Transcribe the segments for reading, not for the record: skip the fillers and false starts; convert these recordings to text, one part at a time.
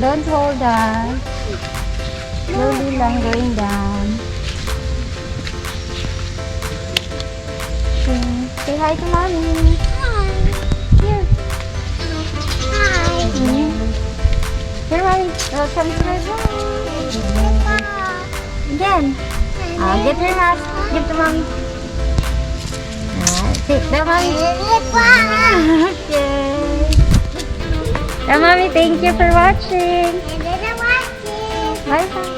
Don't hold on. Slowly lang going down. Okay. Say hi to mommy. Here. Here, mommy. Welcome to my vlog. Again. Get your mask. Give to mommy. Sit down, mommy. Okay. So, mommy, thank you for watching. Bye, bye.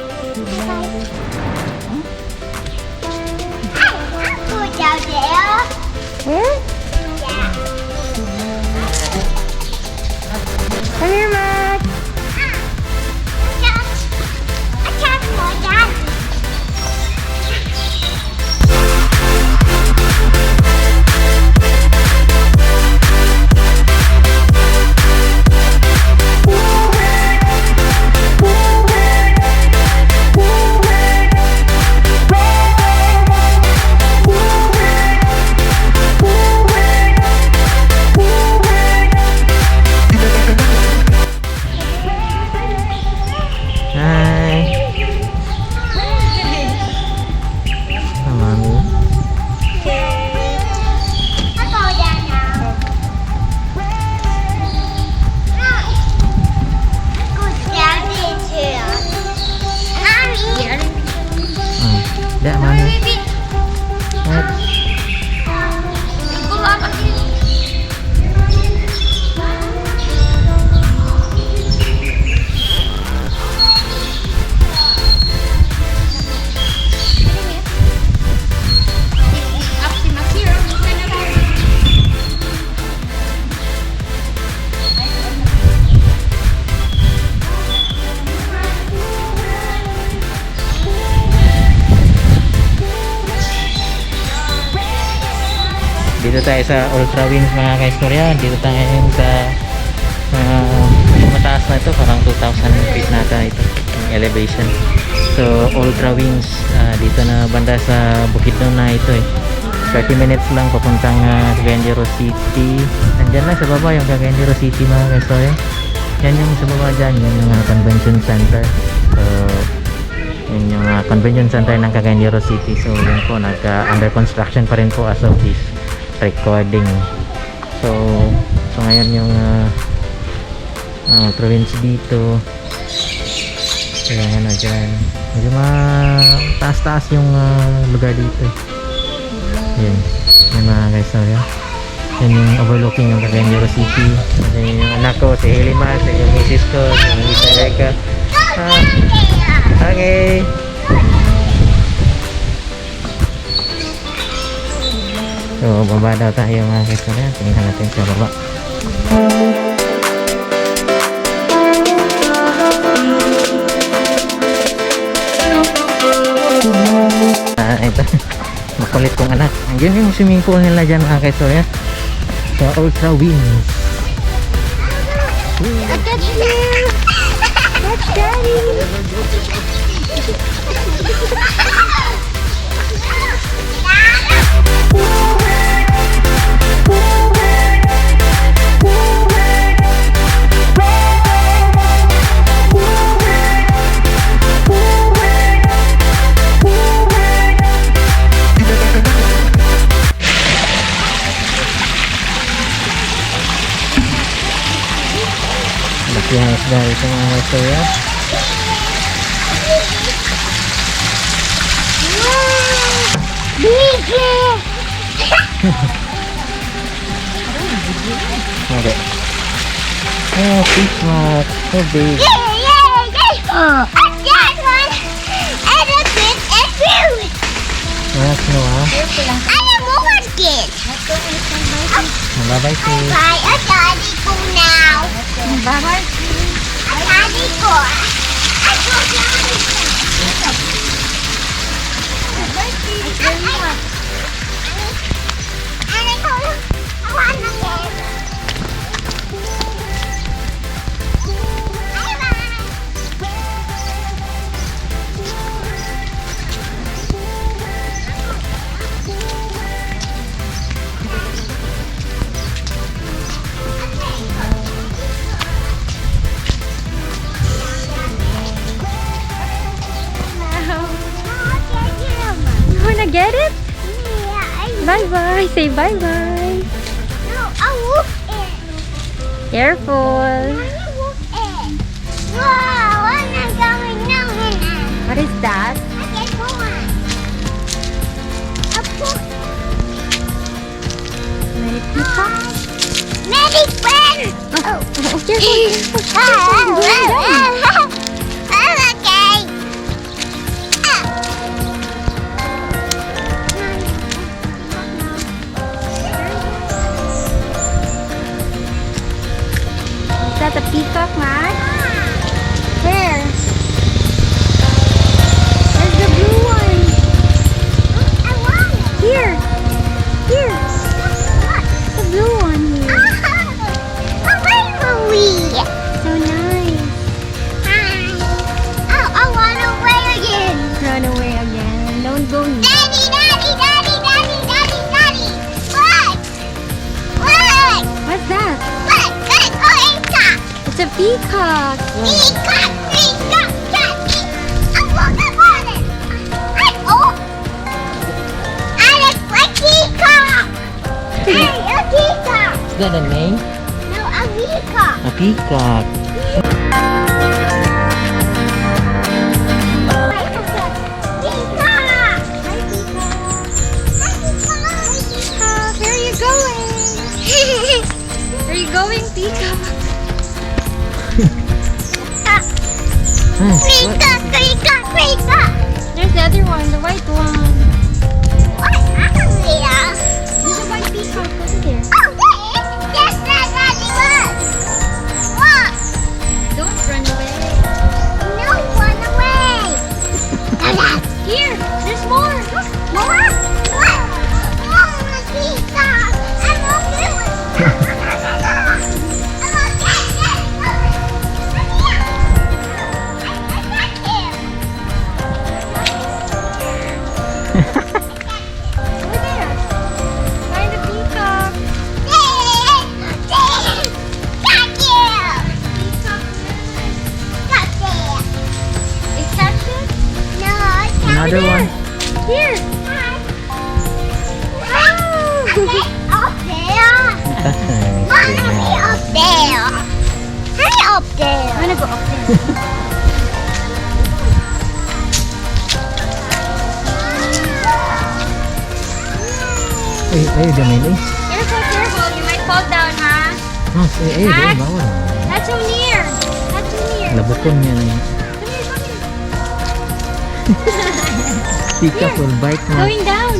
Where? Come here, Max. Tidak, mana? Dito tayo sa Ultra Winds mga kaistorya. Dito tayo sa mataas na ito, parang 2,000 feet nata ito yung elevation. So Ultra Winds, dito na banda sa Bukidnon na ito 30 minutes lang papuntang Cagayan City. Nandyan lang sa baba yung Cagayan City mga kaistorya. Yan yung sa baba dyan, yan yung convention center. So yun yung convention center ng Cagayan City. So yun po, under construction pa rin po as of this recording. So ngayon yung province dito. Kaya ano dyan, medyo taas-taas yung lugar dito. Yun mga guys, so yan yung overlooking yung Cagayan City. Yan yung anak ko, si Helima, si yung misis ko, si Miss Erika. Okay. So, baba daw tayo mga kaistorya. Tingnan natin sa baba. Ito. Makulit kong anak. Andiyan yung swimming pool nila dyan mga kaistorya. Sa Ultra Winds. That's you. That's Daddy. Yang sudah itu mengatur ya. Oke. Oh, fish mark, so big. Yes, Noah. Bye-bye, sis. Bye, daddy go now. Bye-bye. Daddy go. I go daddy go. And I go. I want to go. bye-bye. Say bye-bye. No, I walk it. Careful. I walk it. Wow, I'm not going nowhere. What is that? I get one. A book. Many people? Many friends. Oh, careful. I'm okay. Is that a peacock, Max? Where? Where's the blue one? I want it. Here. Here. The blue one here. A rainbowy. So nice. Oh, I want to wear again. Run away again. Don't go near. Daddy, daddy, daddy, daddy, daddy, daddy. Look. Look. What's that? Look. Look. Oh, it's a It's a peacock. peacock, peacock, daddy. Oh, look at it. Oh. I look like peacock. Hey, a peacock. Is that a name? No, a peacock. A peacock. Where are you going? Where are you going, peacock? Hmm. There's the other one, the white one. There's a white peacock over there. Don't run away. Here, there's more. Over there. Find the peacock. They catch it? Another one. Here. Up there. I'm gonna go up there. Ay, Jamili. Careful, careful. You might fall down, ha? Ay, bawal. That's too near. That's too near. Labukon niya na yun. Come here, come here. Peacock will bite mo. Going down.